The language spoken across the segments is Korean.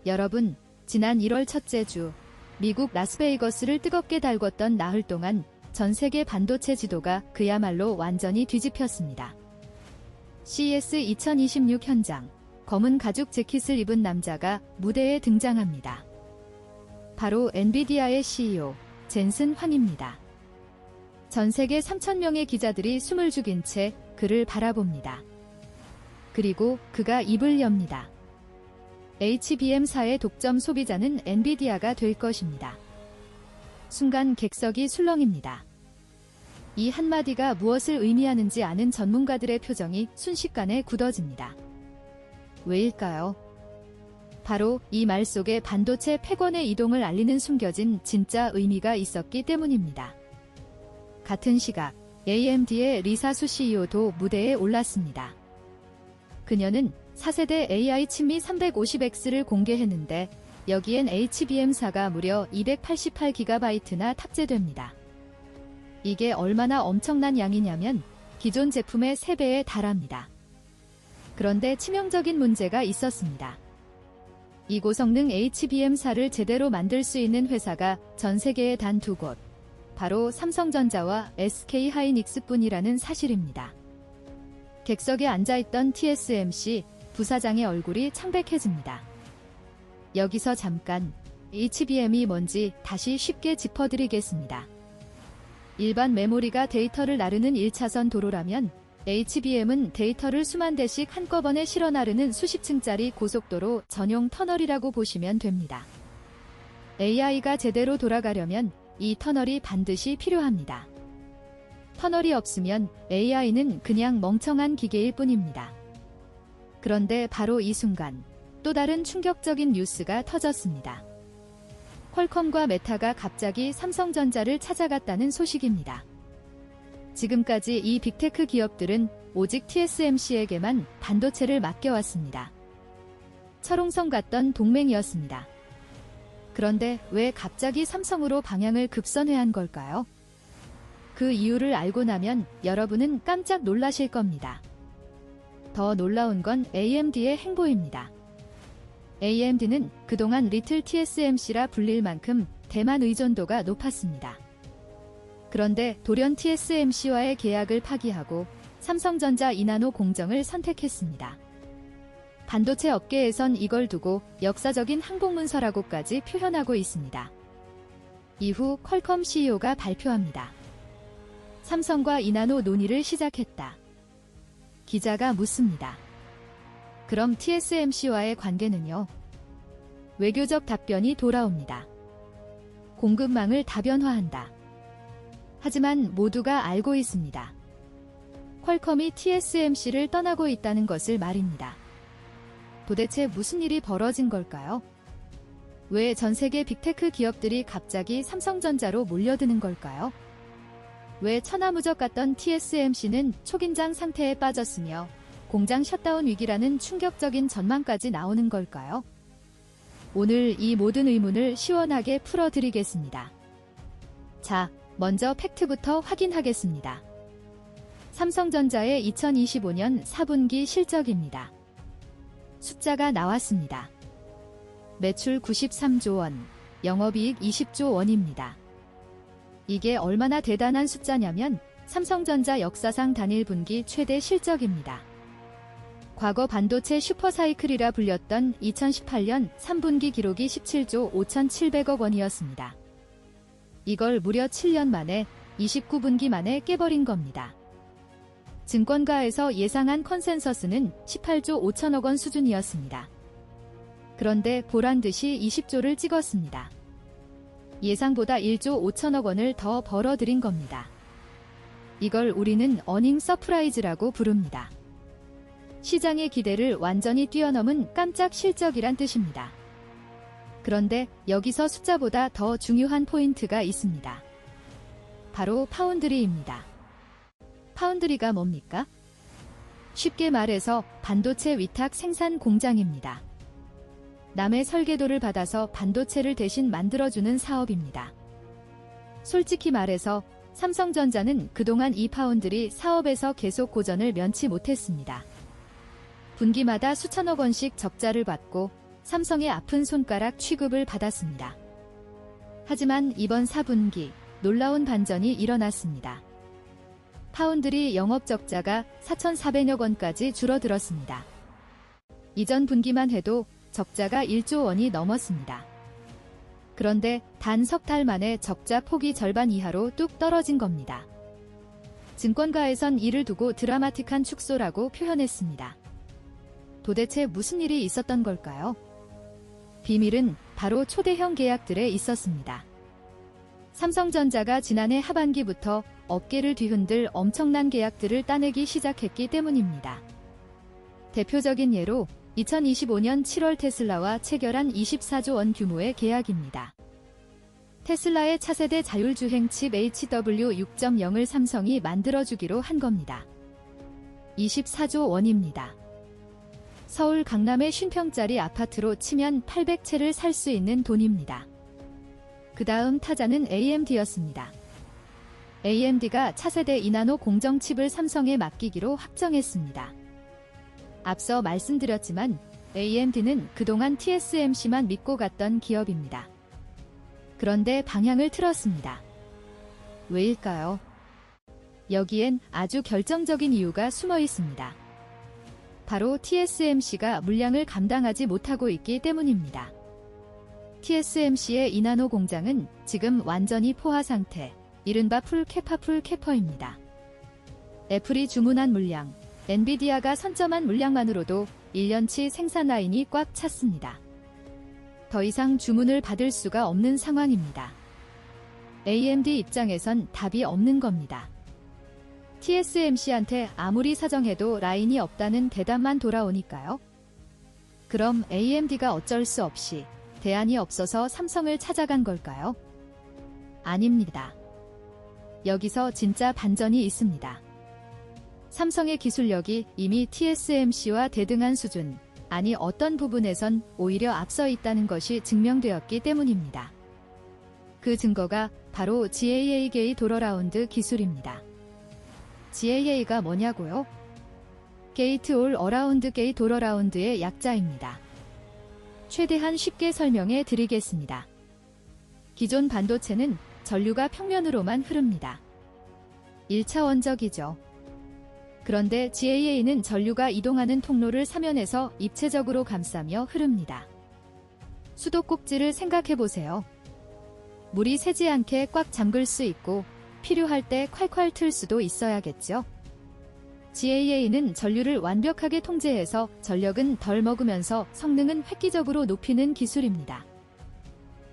여러분, 지난 1월 첫째 주 미국 라스베이거스를 뜨겁게 달궜던 나흘 동안 전 세계 반도체 지도가 그야말로 완전히 뒤집혔습니다. CES 2026 현장, 검은 가죽 재킷을 입은 남자가 무대에 등장합니다. 바로 엔비디아의 CEO, 젠슨 황입니다. 전 세계 3,000명의 기자들이 숨을 죽인 채 그를 바라봅니다. 그리고 그가 입을 엽니다. HBM사의 독점 소비자는 엔비디아가 될 것입니다. 순간 객석이 술렁입니다. 이 한마디가 무엇을 의미하는지 아는 전문가들의 표정이 순식간에 굳어집니다. 왜일까요? 바로 이 말 속에 반도체 패권의 이동을 알리는 숨겨진 진짜 의미가 있었기 때문입니다. 같은 시각, AMD의 리사 수 CEO도 무대에 올랐습니다. 그녀는 4세대 AI 친미 350X를 공개했는데 여기엔 HBM사가 무려 288GB나 탑재됩니다. 이게 얼마나 엄청난 양이냐면 기존 제품의 3배에 달합니다. 그런데 치명적인 문제가 있었습니다. 이 고성능 HBM사를 제대로 만들 수 있는 회사가 전 세계에 단 2곳, 바로 삼성전자와 SK하이닉스뿐이라는 사실입니다. 객석에 앉아있던 TSMC 부사장의 얼굴이 창백해집니다. 여기서 잠깐 HBM이 뭔지 다시 쉽게 짚어드리겠습니다. 일반 메모리가 데이터를 나르는 1차선 도로라면 HBM은 데이터를 수만 대씩 한꺼번에 실어 나르는 수십 층짜리 고속도로 전용 터널이라고 보시면 됩니다. AI가 제대로 돌아가려면 이 터널이 반드시 필요합니다. 터널이 없으면 AI는 그냥 멍청한 기계일 뿐입니다. 그런데 바로 이 순간 또 다른 충격적인 뉴스가 터졌습니다. 퀄컴과 메타가 갑자기 삼성전자를 찾아갔다는 소식입니다. 지금까지 이 빅테크 기업들은 오직 TSMC에게만 반도체를 맡겨왔습니다. 철옹성 같던 동맹이었습니다. 그런데 왜 갑자기 삼성으로 방향을 급선회한 걸까요? 그 이유를 알고 나면 여러분은 깜짝 놀라실 겁니다. 더 놀라운 건 AMD의 행보입니다. AMD는 그동안 리틀 TSMC라 불릴 만큼 대만 의존도가 높았습니다. 그런데 돌연 TSMC와의 계약을 파기하고 삼성전자 2나노 공정을 선택했습니다. 반도체 업계에선 이걸 두고 역사적인 항복문서라고까지 표현하고 있습니다. 이후 퀄컴 CEO가 발표합니다. 삼성과 2나노 논의를 시작했다. 기자가 묻습니다. 그럼 TSMC와의 관계는요? 외교적 답변이 돌아옵니다. 공급망을 다변화한다. 하지만 모두가 알고 있습니다. 퀄컴이 TSMC를 떠나고 있다는 것을 말입니다. 도대체 무슨 일이 벌어진 걸까요? 왜 전 세계 빅테크 기업들이 갑자기 삼성전자로 몰려드는 걸까요? 왜 천하무적 같던 TSMC는 초긴장 상태에 빠졌으며 공장 셧다운 위기라는 충격적인 전망까지 나오는 걸까요? 오늘 이 모든 의문을 시원하게 풀어드리겠습니다. 자, 먼저 팩트부터 확인하겠습니다. 삼성전자의 2025년 4분기 실적입니다. 숫자가 나왔습니다. 매출 93조 원, 영업이익 20조 원입니다. 이게 얼마나 대단한 숫자냐면 삼성전자 역사상 단일 분기 최대 실적입니다. 과거 반도체 슈퍼사이클이라 불렸던 2018년 3분기 기록이 17조 5,700억 원이었습니다. 이걸 무려 7년 만에 29분기 만에 깨버린 겁니다. 증권가에서 예상한 컨센서스는 18조 5천억 원 수준이었습니다. 그런데 보란듯이 20조를 찍었습니다. 예상보다 1조 5천억 원을 더 벌어들인 겁니다. 이걸 우리는 어닝 서프라이즈라고 부릅니다. 시장의 기대를 완전히 뛰어넘은 깜짝 실적이란 뜻입니다. 그런데 여기서 숫자보다 더 중요한 포인트가 있습니다. 바로 파운드리입니다. 파운드리가 뭡니까? 쉽게 말해서 반도체 위탁 생산 공장입니다. 남의 설계도를 받아서 반도체를 대신 만들어주는 사업입니다. 솔직히 말해서 삼성전자는 그동안 이 파운드리 사업에서 계속 고전을 면치 못했습니다. 분기마다 수천억 원씩 적자를 받고 삼성의 아픈 손가락 취급을 받았습니다. 하지만 이번 4분기 놀라운 반전이 일어났습니다. 파운드리 영업 적자가 4,400여 원까지 줄어들었습니다. 이전 분기만 해도 적자가 1조 원이 넘었습니다. 그런데 단 석 달 만에 적자 폭이 절반 이하로 뚝 떨어진 겁니다. 증권가에선 이를 두고 드라마틱한 축소라고 표현했습니다. 도대체 무슨 일이 있었던 걸까요? 비밀은 바로 초대형 계약들에 있었습니다. 삼성전자가 지난해 하반기부터 업계를 뒤흔들 엄청난 계약들을 따내기 시작했기 때문입니다. 대표적인 예로 2025년 7월 테슬라와 체결한 24조 원 규모의 계약입니다. 테슬라의 차세대 자율주행 칩 HW6.0을 삼성이 만들어주기로 한 겁니다. 24조 원입니다. 서울 강남의 50평짜리 아파트로 치면 800채를 살 수 있는 돈입니다. 그 다음 타자는 AMD였습니다. AMD가 차세대 2나노 공정칩을 삼성에 맡기기로 확정했습니다. 앞서 말씀드렸지만 AMD는 그동안 TSMC만 믿고 갔던 기업입니다. 그런데 방향을 틀었습니다. 왜일까요? 여기엔 아주 결정적인 이유가 숨어 있습니다. 바로 TSMC가 물량을 감당하지 못하고 있기 때문입니다. TSMC의 2나노 공장은 지금 완전히 포화 상태, 이른바 풀캐퍼입니다. 애플이 주문한 물량, 엔비디아가 선점한 물량만으로도 1년치 생산 라인이 꽉 찼습니다. 더 이상 주문을 받을 수가 없는 상황입니다. AMD 입장에선 답이 없는 겁니다. TSMC한테 아무리 사정해도 라인이 없다는 대답만 돌아오니까요. 그럼 AMD가 어쩔 수 없이 대안이 없어서 삼성을 찾아간 걸까요? 아닙니다. 여기서 진짜 반전이 있습니다. 삼성의 기술력이 이미 TSMC와 대등한 수준, 아니 어떤 부분에선 오히려 앞서 있다는 것이 증명되었기 때문입니다. 그 증거가 바로 GAA 게이트 올어라운드 기술입니다. GAA가 뭐냐고요? 게이트 올 어라운드 게이트 올어라운드의 약자입니다. 최대한 쉽게 설명해 드리겠습니다. 기존 반도체는 전류가 평면으로만 흐릅니다. 1차원적이죠. 그런데 GAA는 전류가 이동하는 통로를 사면에서 입체적으로 감싸며 흐릅니다. 수도꼭지를 생각해보세요. 물이 새지 않게 꽉 잠글 수 있고 필요할 때 콸콸 틀 수도 있어야겠죠. GAA는 전류를 완벽하게 통제해서 전력은 덜 먹으면서 성능은 획기적으로 높이는 기술입니다.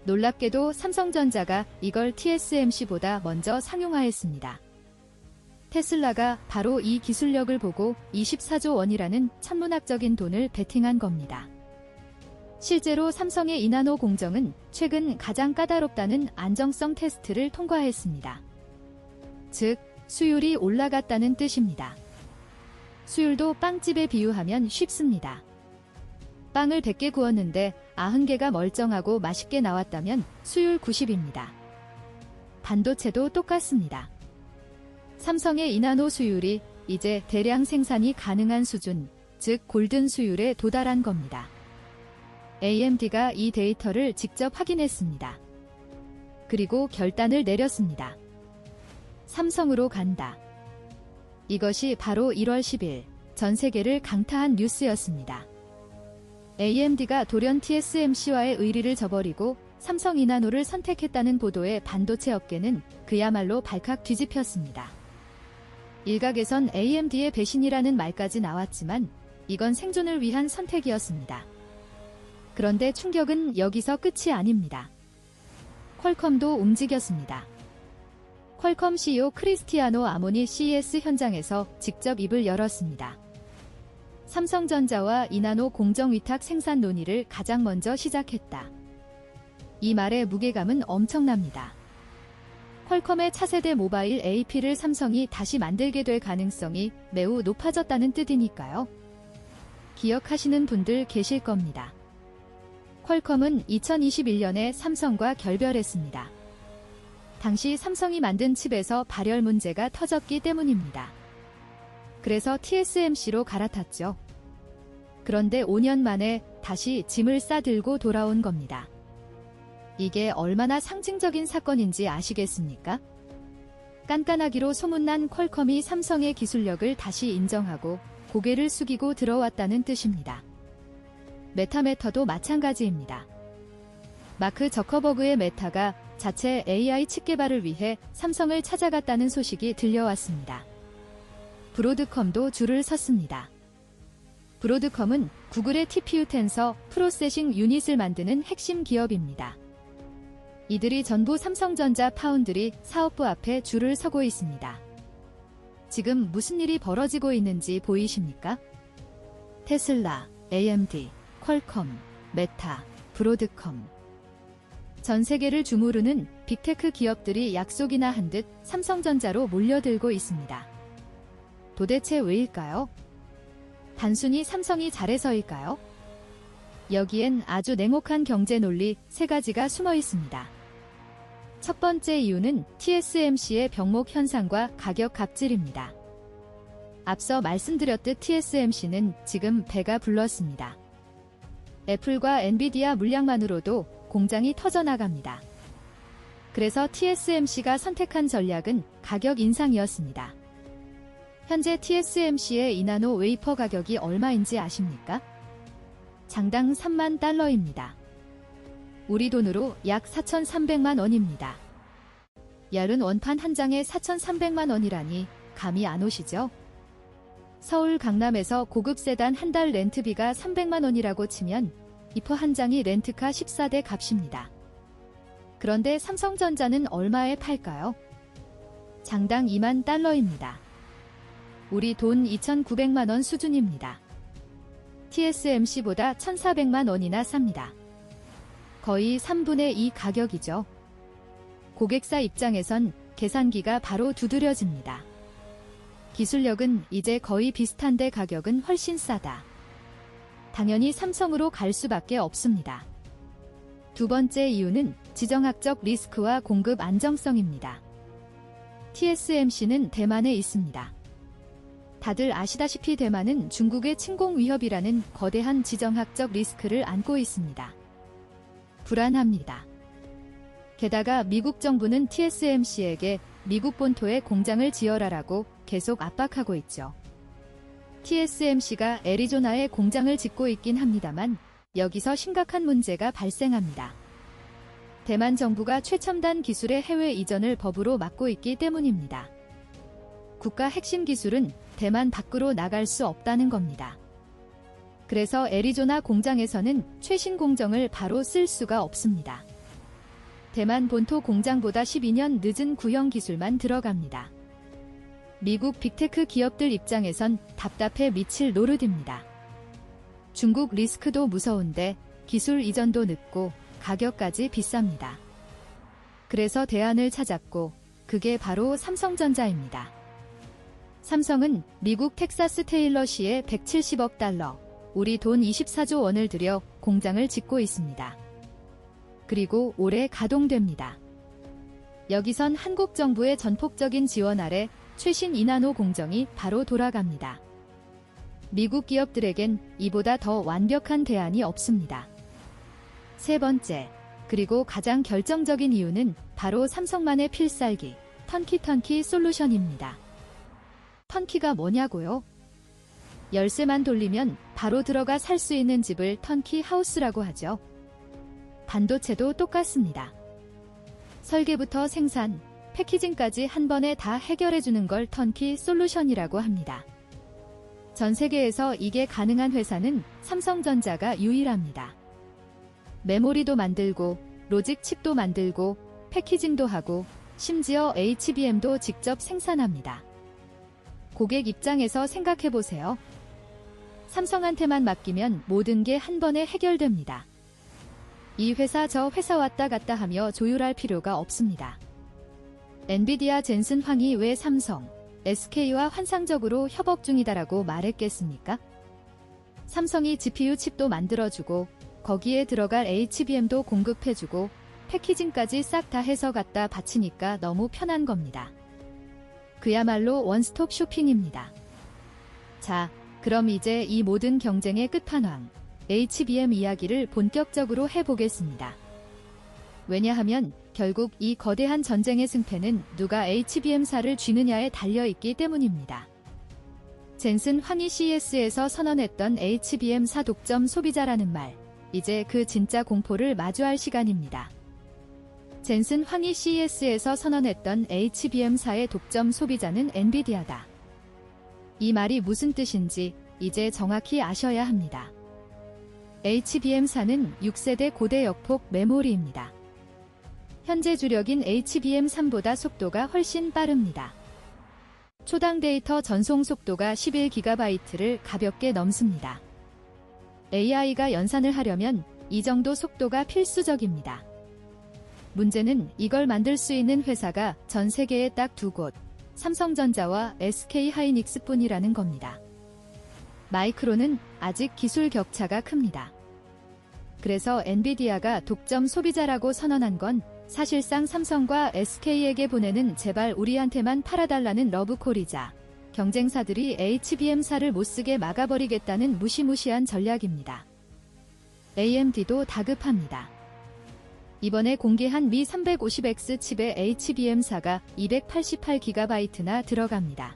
놀랍게도 삼성전자가 이걸 TSMC보다 먼저 상용화했습니다. 테슬라가 바로 이 기술력을 보고 24조 원이라는 천문학적인 돈을 베팅한 겁니다. 실제로 삼성의 2나노 공정은 최근 가장 까다롭다는 안정성 테스트를 통과했습니다. 즉, 수율이 올라갔다는 뜻입니다. 수율도 빵집에 비유하면 쉽습니다. 빵을 100개 구웠는데 90개가 멀쩡하고 맛있게 나왔다면 수율 90입니다. 반도체도 똑같습니다. 삼성의 2나노 수율이 이제 대량 생산이 가능한 수준, 즉 골든 수율에 도달한 겁니다. AMD가 이 데이터를 직접 확인했습니다. 그리고 결단을 내렸습니다. 삼성으로 간다. 이것이 바로 1월 10일 전 세계를 강타한 뉴스였습니다. AMD가 돌연 TSMC와의 의리를 저버리고 삼성 2나노를 선택했다는 보도에 반도체 업계는 그야말로 발칵 뒤집혔습니다. 일각에선 AMD의 배신이라는 말까지 나왔지만 이건 생존을 위한 선택이었습니다. 그런데 충격은 여기서 끝이 아닙니다. 퀄컴도 움직였습니다. 퀄컴 CEO 크리스티아노 아모니 CES 현장에서 직접 입을 열었습니다. 삼성전자와 2나노 공정 위탁 생산 논의를 가장 먼저 시작했다. 이 말의 무게감은 엄청납니다. 퀄컴의 차세대 모바일 AP를 삼성이 다시 만들게 될 가능성이 매우 높아졌다는 뜻이니까요. 기억하시는 분들 계실 겁니다. 퀄컴은 2021년에 삼성과 결별했습니다. 당시 삼성이 만든 칩에서 발열 문제가 터졌기 때문입니다. 그래서 TSMC로 갈아탔죠. 그런데 5년 만에 다시 짐을 싸들고 돌아온 겁니다. 이게 얼마나 상징적인 사건인지 아시겠습니까? 깐깐하기로 소문난 퀄컴이 삼성의 기술력을 다시 인정하고 고개를 숙이고 들어왔다는 뜻입니다. 메타도 마찬가지입니다. 마크 저커버그의 메타가 자체 AI 칩 개발을 위해 삼성을 찾아갔다는 소식이 들려왔습니다. 브로드컴도 줄을 섰습니다. 브로드컴은 구글의 TPU 텐서 프로세싱 유닛을 만드는 핵심 기업입니다. 이들이 전부 삼성전자 파운드리 사업부 앞에 줄을 서고 있습니다. 지금 무슨 일이 벌어지고 있는지 보이십니까? 테슬라, AMD, 퀄컴, 메타, 브로드컴. 전 세계를 주무르는 빅테크 기업들이 약속이나 한 듯 삼성전자로 몰려들고 있습니다. 도대체 왜일까요? 단순히 삼성이 잘해서일까요? 여기엔 아주 냉혹한 경제 논리 3가지가 숨어 있습니다. 첫 번째 이유는 TSMC의 병목 현상과 가격 갑질입니다. 앞서 말씀드렸듯 TSMC는 지금 배가 불렀습니다. 애플과 엔비디아 물량만으로도 공장이 터져나갑니다. 그래서 TSMC가 선택한 전략은 가격 인상이었습니다. 현재 TSMC의 2나노 웨이퍼 가격이 얼마인지 아십니까? 장당 3만 달러입니다. 우리 돈으로 약 4,300만 원입니다. 얇은 원판 한 장에 4,300만 원이라니 감이 안 오시죠? 서울 강남에서 고급 세단 한 달 렌트비가 300만 원이라고 치면 이퍼 한 장이 렌트카 14대 값입니다. 그런데 삼성전자는 얼마에 팔까요? 장당 2만 달러입니다. 우리 돈 2,900만 원 수준입니다. TSMC보다 1,400만 원이나 삽니다. 거의 3분의 2 가격이죠. 고객사 입장에선 계산기가 바로 두드려집니다. 기술력은 이제 거의 비슷한데 가격은 훨씬 싸다. 당연히 삼성으로 갈 수밖에 없습니다. 두 번째 이유는 지정학적 리스크와 공급 안정성입니다. TSMC는 대만에 있습니다. 다들 아시다시피 대만은 중국의 침공 위협이라는 거대한 지정학적 리스크를 안고 있습니다. 불안합니다. 게다가 미국 정부는 TSMC에게 미국 본토에 공장을 지어라라고 계속 압박하고 있죠. TSMC가 애리조나에 공장을 짓고 있긴 합니다만 여기서 심각한 문제가 발생합니다. 대만 정부가 최첨단 기술의 해외 이전을 법으로 막고 있기 때문입니다. 국가 핵심 기술은 대만 밖으로 나갈 수 없다는 겁니다. 그래서 애리조나 공장에서는 최신 공정을 바로 쓸 수가 없습니다. 대만 본토 공장보다 12년 늦은 구형 기술만 들어갑니다. 미국 빅테크 기업들 입장에선 답답해 미칠 노릇입니다. 중국 리스크도 무서운데 기술 이전도 늦고 가격까지 비쌉니다. 그래서 대안을 찾았고 그게 바로 삼성전자입니다. 삼성은 미국 텍사스 테일러시에 170억 달러, 우리 돈 24조 원을 들여 공장을 짓고 있습니다. 그리고 올해 가동됩니다. 여기선 한국 정부의 전폭적인 지원 아래 최신 2나노 공정이 바로 돌아갑니다. 미국 기업들에겐 이보다 더 완벽한 대안이 없습니다. 세 번째, 그리고 가장 결정적인 이유는 바로 삼성만의 필살기, 턴키 솔루션입니다. 턴키가 뭐냐고요? 열쇠만 돌리면 바로 들어가 살 수 있는 집을 턴키 하우스라고 하죠. 반도체도 똑같습니다. 설계부터 생산, 패키징까지 한 번에 다 해결해주는 걸 턴키 솔루션이라고 합니다. 전 세계에서 이게 가능한 회사는 삼성전자가 유일합니다. 메모리도 만들고, 로직 칩도 만들고, 패키징도 하고, 심지어 HBM도 직접 생산합니다. 고객 입장에서 생각해보세요. 삼성한테만 맡기면 모든 게 한 번에 해결됩니다. 이 회사 저 회사 왔다 갔다 하며 조율할 필요가 없습니다. 엔비디아 젠슨 황이 왜 삼성, SK와 환상적으로 협업 중이다라고 말했겠습니까? 삼성이 GPU 칩도 만들어주고 거기에 들어갈 HBM도 공급해주고 패키징까지 싹 다 해서 갖다 바치니까 너무 편한 겁니다. 그야말로 원스톱 쇼핑입니다. 자, 그럼 이제 이 모든 경쟁의 끝판왕, HBM 이야기를 본격적으로 해보겠습니다. 왜냐하면 결국 이 거대한 전쟁의 승패는 누가 HBM사를 쥐느냐에 달려있기 때문입니다. 젠슨 황이 CES에서 선언했던 HBM사 독점 소비자라는 말, 이제 그 진짜 공포를 마주할 시간입니다. 젠슨 황이 CES에서 선언했던 HBM사의 독점 소비자는 엔비디아다. 이 말이 무슨 뜻인지 이제 정확히 아셔야 합니다. HBM사는 6세대 고대 역폭 메모리입니다. 현재 주력인 HBM3보다 속도가 훨씬 빠릅니다. 초당 데이터 전송 속도가 11GB를 가볍게 넘습니다. AI가 연산을 하려면 이 정도 속도가 필수적입니다. 문제는 이걸 만들 수 있는 회사가 전 세계에 딱 두 곳, 삼성전자와 SK하이닉스뿐이라는 겁니다. 마이크론은 아직 기술 격차가 큽니다. 그래서 엔비디아가 독점 소비자라고 선언한 건 사실상 삼성과 SK에게 보내는 제발 우리한테만 팔아달라는 러브콜이자 경쟁사들이 HBM사를 못쓰게 막아버리겠다는 무시무시한 전략입니다. AMD도 다급합니다. 이번에 공개한 미 350X 칩의 HBM사가 288GB나 들어갑니다.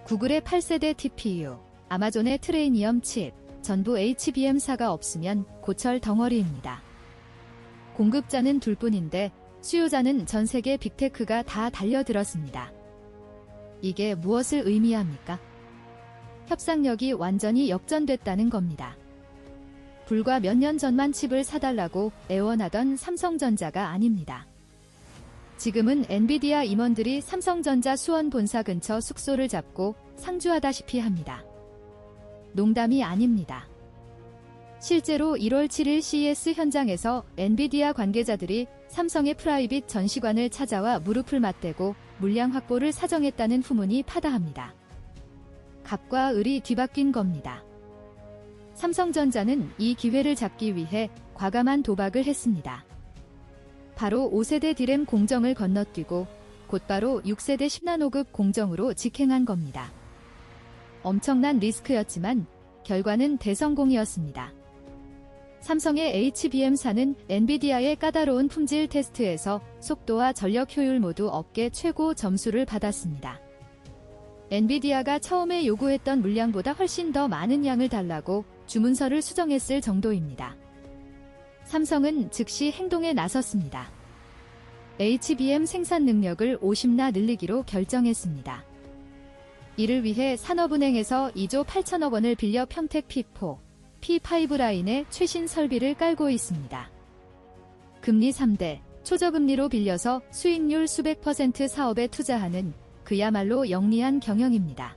구글의 8세대 TPU, 아마존의 트레이니엄 칩, 전부 HBM사가 없으면 고철 덩어리입니다. 공급자는 둘뿐인데 수요자는 전 세계 빅테크가 다 달려들었습니다. 이게 무엇을 의미합니까? 협상력이 완전히 역전됐다는 겁니다. 불과 몇 년 전만 칩을 사달라고 애원하던 삼성전자가 아닙니다. 지금은 엔비디아 임원들이 삼성전자 수원 본사 근처 숙소를 잡고 상주하다시피 합니다. 농담이 아닙니다. 실제로 1월 7일 CES 현장에서 엔비디아 관계자들이 삼성의 프라이빗 전시관을 찾아와 무릎을 맞대고 물량 확보를 사정했다는 후문이 파다합니다. 갑과 을이 뒤바뀐 겁니다. 삼성전자는 이 기회를 잡기 위해 과감한 도박을 했습니다. 바로 5세대 D램 공정을 건너뛰고 곧바로 6세대 10나노급 공정으로 직행한 겁니다. 엄청난 리스크였지만 결과는 대성공이었습니다. 삼성의 HBM사는 엔비디아의 까다로운 품질 테스트에서 속도와 전력 효율 모두 업계 최고 점수를 받았습니다. 엔비디아가 처음에 요구했던 물량보다 훨씬 더 많은 양을 달라고 주문서를 수정했을 정도입니다. 삼성은 즉시 행동에 나섰습니다. HBM 생산 능력을 50나 늘리기로 결정했습니다. 이를 위해 산업은행에서 2조 8천억 원을 빌려 평택 P4, P5 라인에 최신 설비를 깔고 있습니다. 금리 3대, 초저금리로 빌려서 수익률 수백 % 사업에 투자하는 그야말로 영리한 경영입니다.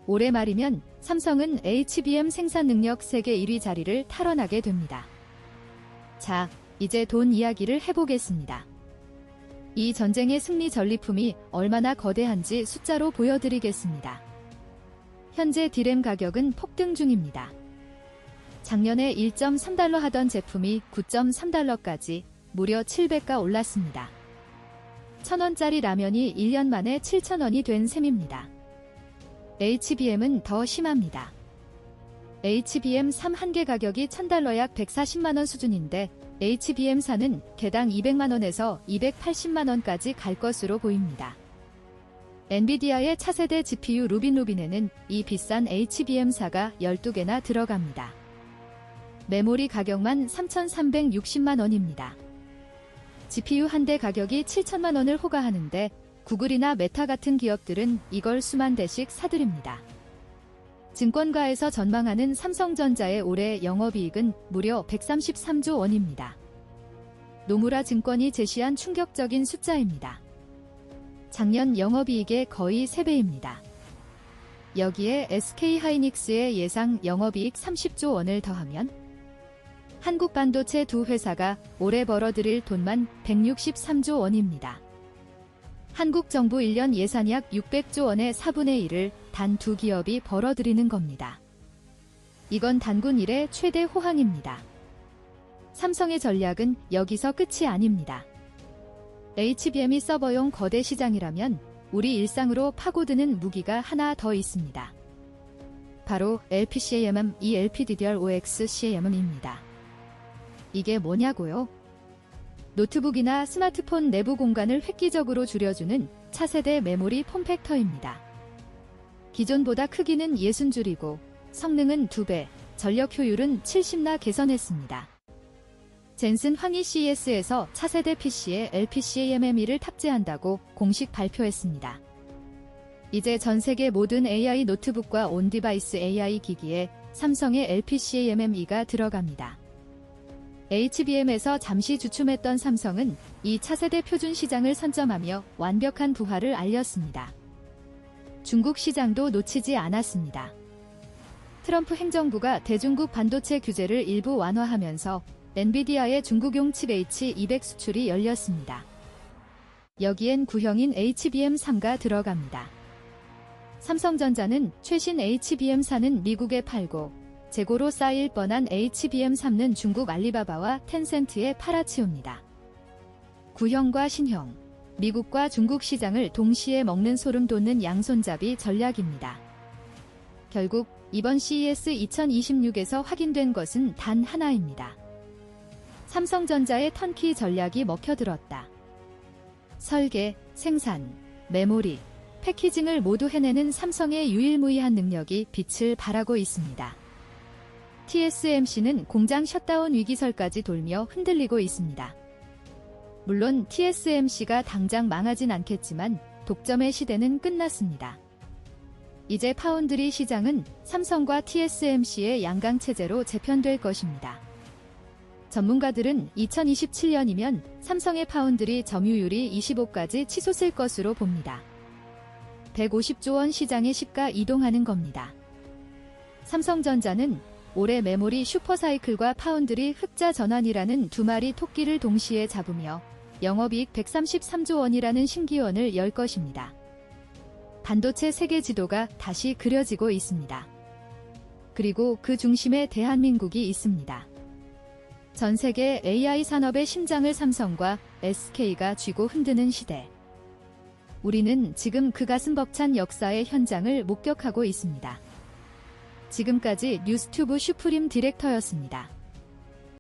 올해 말이면 삼성은 HBM 생산 능력 세계 1위 자리를 탈환하게 됩니다. 자, 이제 돈 이야기를 해보겠습니다. 이 전쟁의 승리 전리품이 얼마나 거대한지 숫자로 보여드리겠습니다. 현재 D램 가격은 폭등 중입니다. 작년에 1.3달러 하던 제품이 9.3달러까지 무려 7배가 올랐습니다. 1,000원짜리 라면이 1년 만에 7,000원이 된 셈입니다. HBM은 더 심합니다. HBM3 한 개 가격이 1,000달러 약 140만원 수준인데 HBM4는 개당 200만원에서 280만원까지 갈 것으로 보입니다. 엔비디아의 차세대 GPU 루빈에는 이 비싼 HBM4가 12개나 들어갑니다. 메모리 가격만 3,360만원입니다. GPU 한 대 가격이 7천만원을 호가하는데 구글이나 메타 같은 기업들은 이걸 수만 대씩 사들입니다. 증권가에서 전망하는 삼성전자의 올해 영업이익은 무려 133조 원입니다. 노무라 증권이 제시한 충격적인 숫자입니다. 작년 영업이익의 거의 3배입니다. 여기에 SK하이닉스의 예상 영업이익 30조 원을 더하면 한국반도체 두 회사가 올해 벌어들일 돈만 163조 원입니다. 한국 정부 1년 예산 약 600조 원의 4분의 1을 단 두 기업이 벌어들이는 겁니다. 이건 단군 이래 최대 호황입니다. 삼성의 전략은 여기서 끝이 아닙니다. HBM이 서버용 거대 시장이라면 우리 일상으로 파고드는 무기가 하나 더 있습니다. 바로 LPCAMM, LPDDR5X-CAMM입니다. 이게 뭐냐고요? 노트북이나 스마트폰 내부 공간을 획기적으로 줄여주는 차세대 메모리 폼팩터입니다. 기존보다 크기는 60줄이고 성능은 2배, 전력 효율은 70나 개선했습니다. 젠슨 황이 CES에서 차세대 PC에 LPCAMM을 탑재한다고 공식 발표했습니다. 이제 전 세계 모든 AI 노트북과 온디바이스 AI 기기에 삼성의 LPCAMM가 들어갑니다. HBM에서 잠시 주춤했던 삼성은 이 차세대 표준 시장을 선점하며 완벽한 부활을 알렸습니다. 중국 시장도 놓치지 않았습니다. 트럼프 행정부가 대중국 반도체 규제를 일부 완화하면서 엔비디아의 중국용 칩 H200 수출이 열렸습니다. 여기엔 구형인 HBM3가 들어갑니다. 삼성전자는 최신 HBM4는 미국에 팔고 재고로 쌓일 뻔한 HBM3는 중국 알리바바와 텐센트에 팔아치웁니다. 구형과 신형, 미국과 중국 시장을 동시에 먹는 소름 돋는 양손잡이 전략입니다. 결국 이번 CES 2026에서 확인된 것은 단 하나입니다. 삼성전자의 턴키 전략이 먹혀들었다. 설계, 생산, 메모리, 패키징을 모두 해내는 삼성의 유일무이한 능력이 빛을 발하고 있습니다. TSMC는 공장 셧다운 위기설까지 돌며 흔들리고 있습니다. 물론 TSMC가 당장 망하진 않겠지만 독점의 시대는 끝났습니다. 이제 파운드리 시장은 삼성과 TSMC의 양강체제로 재편될 것입니다. 전문가들은 2027년이면 삼성의 파운드리 점유율이 25까지 치솟을 것으로 봅니다. 150조 원 시장의 시가 이동하는 겁니다. 삼성전자는 올해 메모리 슈퍼사이클과 파운드리 흑자 전환이라는 두 마리 토끼를 동시에 잡으며 영업이익 133조 원이라는 신기원을 열 것입니다. 반도체 세계 지도가 다시 그려지고 있습니다. 그리고 그 중심에 대한민국이 있습니다. 전 세계 AI 산업의 심장을 삼성과 SK가 쥐고 흔드는 시대. 우리는 지금 그 가슴 벅찬 역사의 현장을 목격하고 있습니다. 지금까지 뉴스튜브 슈프림 디렉터였습니다.